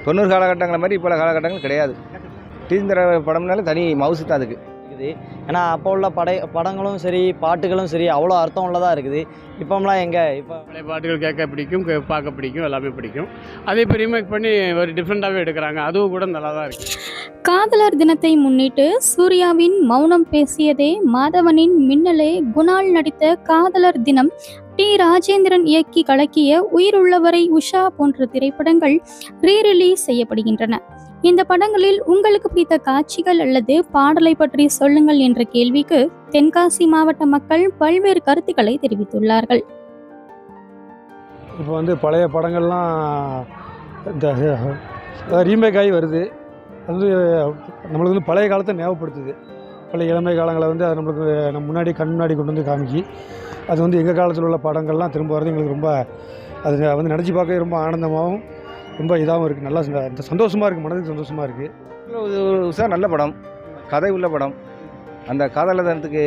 90 காலகட்டங்களை மாதிரி இப்போ காலகட்டங்கள் கிடையாது. டீச்சர் படம்னால தனி மவுசு தான் அதுக்கு இருக்குது. ஏன்னா அப்போ உள்ள படங்களும் சரி, பாட்டுகளும் சரி அவ்வளோ அர்த்தம் உள்ளதாக இருக்குது. இப்போம்லாம் எங்கே இப்போ பழைய பாட்டுகள் கேட்க பிடிக்கும், பார்க்க பிடிக்கும், எல்லாமே பிடிக்கும். அதே இப்போ ரீமேக் பண்ணி ஒரு டிஃப்ரெண்ட்டாகவே எடுக்கிறாங்க, அதுவும் கூட நல்லா தான் இருக்குது. காதலர் தினத்தை முன்னிட்டு சூர்யாவின் மௌனம் பேசியதே, மாதவனின் மின்னலே, குணால் நடித்த காதலர் தினம், டி ராஜேந்திரன் இயக்கி கலக்கிய உயிருள்ளவரை உஷா போன்ற திரைப்படங்கள் ரீரிலீஸ் செய்யப்படுகின்றன. இந்த படங்களில் உங்களுக்கு பிடித்த காட்சிகள் அல்லது பாடலை பற்றி சொல்லுங்கள் என்ற கேள்விக்கு தென்காசி மாவட்ட மக்கள் பல்வேறு கருத்துக்களை தெரிவித்துள்ளார்கள். இப்போ பழைய படங்கள்லாம் இந்த ரீமேக் ஆகி வருது. அது நம்மளுக்கு பழைய காலத்தை ஞாபகப்படுத்துது. பழைய இளமை காலங்களை அது நம்மளுக்கு முன்னாடி கண் முன்னாடி கொண்டு வந்து காமிக்கி, அது எங்கள் காலத்தில் உள்ள படங்கள்லாம் திரும்ப வரது எங்களுக்கு ரொம்ப அது நினச்சி பார்க்க ரொம்ப ஆனந்தமாகவும் ரொம்ப இதாகவும் இருக்குது. நல்லா சந்தோஷமாக இருக்குது, மனதுக்கு சந்தோஷமாக இருக்குது. உஷா நல்ல படம், கதை உள்ள படம். அந்த காதலர் தினத்துக்கு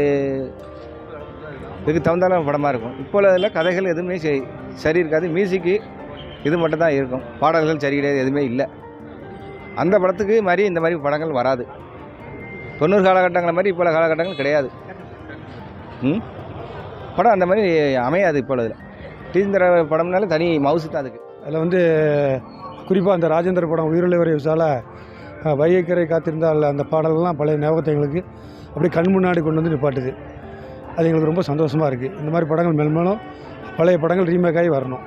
இதுக்கு தகுந்தால படமாக இருக்கும். இப்போ அதில் கதைகள் எதுவுமே சரி இருக்காது. மியூசிக்கு இது மட்டும் தான் இருக்கும், பாடல்கள் சரி கிடையாது, எதுவுமே இல்லை. அந்த படத்துக்கு மாதிரி இந்த மாதிரி படங்கள் வராது. 90 காலகட்டங்களை மாதிரி இப்போ காலகட்டங்கள் கிடையாது. படம் அந்த மாதிரி அமையாது. இப்போ இதில் டீச்சர் படம்னால தனி மவுசு தான் அதுக்கு. அதில் குறிப்பாக அந்த ராஜேந்திர படம் உயிருள்ளவரை உஷால வைகைக்கரை காத்திருந்தால் அந்த பாடலெல்லாம் பழைய ஞாபகத்தை எங்களுக்கு அப்படியே கண் முன்னாடி கொண்டு வந்து நிப்பாட்டுது. அது எங்களுக்கு ரொம்ப சந்தோஷமாக இருக்குது. இந்த மாதிரி படங்கள் மேலும் பழைய படங்கள் ரீமேக் ஆகி வரணும்.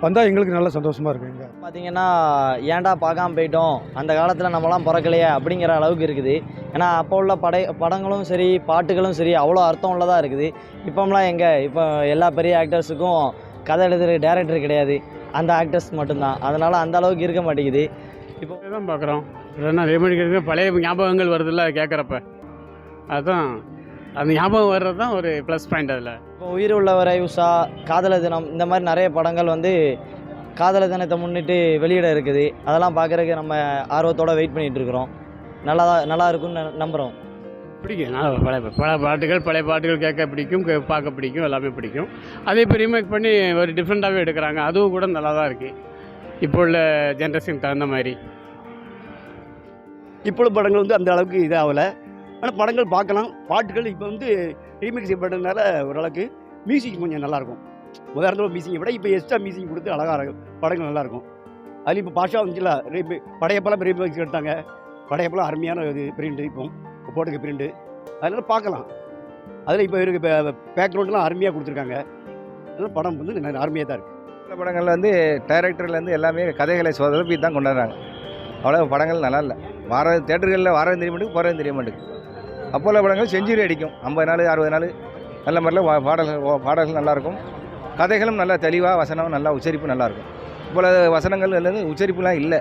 வந்தால் எங்களுக்கு நல்லா சந்தோஷமாக இருக்குது. இங்கே பார்த்தீங்கன்னா ஏன்டா பார்க்காம போயிட்டோம், அந்த காலத்தில் நம்மலாம் பிறக்கலையே அப்படிங்கிற அளவுக்கு இருக்குது. ஏன்னா அப்போ உள்ள படங்களும் சரி, பாட்டுகளும் சரி அவ்வளோ அர்த்தம் உள்ளதாக இருக்குது. இப்போம்லாம் எங்கே இப்போ எல்லா பெரிய ஆக்டர்ஸுக்கும் கதை எழுதுகிற டேரக்டர் கிடையாது, அந்த ஆக்டர்ஸ் மட்டும்தான். அதனால் அந்த அளவுக்கு இருக்க மாட்டேங்குது. இப்போ தான் பார்க்குறோம். இல்லைன்னா ரீமேக் பழைய ஞாபகங்கள் வருதுல்ல கேட்குறப்ப, அதுதான் அந்த ஞாபகம் வர்றது தான் ஒரு ப்ளஸ் பாயிண்ட். அதில் இப்போ உயிர் உள்ளவரை உஷா, காதலர் தினம், இந்த மாதிரி நிறைய படங்கள் காதலர் தினத்தை முன்னிட்டு வெளியிட இருக்குது. அதெல்லாம் பார்க்குறதுக்கு நம்ம ஆர்வத்தோடு வெயிட் பண்ணிகிட்டு இருக்கிறோம். நல்லா இருக்கும்னு நம்புகிறோம். பிடிக்கும். பழைய பாட்டுகள் கேட்க பிடிக்கும், பார்க்க பிடிக்கும், எல்லாமே பிடிக்கும். அதே இப்போ ரீமேக் பண்ணி ஒரு டிஃப்ரெண்ட்டாகவே எடுக்கிறாங்க, அதுவும் கூட நல்லா தான் இருக்குது. இப்போ உள்ள ஜென்ரேஷனுக்கு தகுந்த மாதிரி. இப்போ உள்ள படங்கள் அந்த அளவுக்கு இதாகலை. ஆனால் படங்கள் பார்க்கலாம். பாட்டுகள் இப்போ ரீமேக் செய்யப்பட்டதுனால ஓரளவுக்கு மியூசிக் கொஞ்சம் நல்லாயிருக்கும். உதாரணத்தில் மியூசிக்கை விட இப்போ எக்ஸ்ட்ரா மியூசிக் கொடுத்து அழகாக இருக்கும், படங்கள் நல்லாயிருக்கும். அதுலேயும் இப்போ பாஷா வந்துச்சுல, படையப்பெல்லாம் ரீமேக் எடுத்தாங்க. படையப்பெல்லாம் அருமையான இது பிரிண்ட், இப்போ போட்டுக்க பிரிண்டு, அதனால் பார்க்கலாம். அதில் இப்போ இருக்க பேக்ரவுண்ட்லாம் அருமையாக கொடுத்துருக்காங்க. அதனால் படம் அருமையாக தான் இருக்குது. சில படங்களில் டைரக்டர்லேருந்து எல்லாமே கதைகளை சொதப்பி தான் கொண்டாடுறாங்க. அவ்வளோ படங்கள் நல்லா இல்லை. தேட்டர்களில் வாரம் தெரிய மாட்டேங்குது, போகிறதும் தெரிய மாட்டேங்குது. அப்போ உள்ள படங்கள் செஞ்சுரி அடிக்கும். 50 நாள் 60 நாள் நல்ல மாதிரிலாம் பாடல்கள் நல்லாயிருக்கும். கதைகளும் நல்லா தெளிவாக, வசனம் நல்லா, உச்சரிப்பு நல்லாயிருக்கும். இப்போ வசனங்கள் உச்சரிப்புலாம் இல்லை.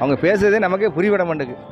அவங்க பேசுகிறதே நமக்கே புரிவிட மாட்டேங்குது.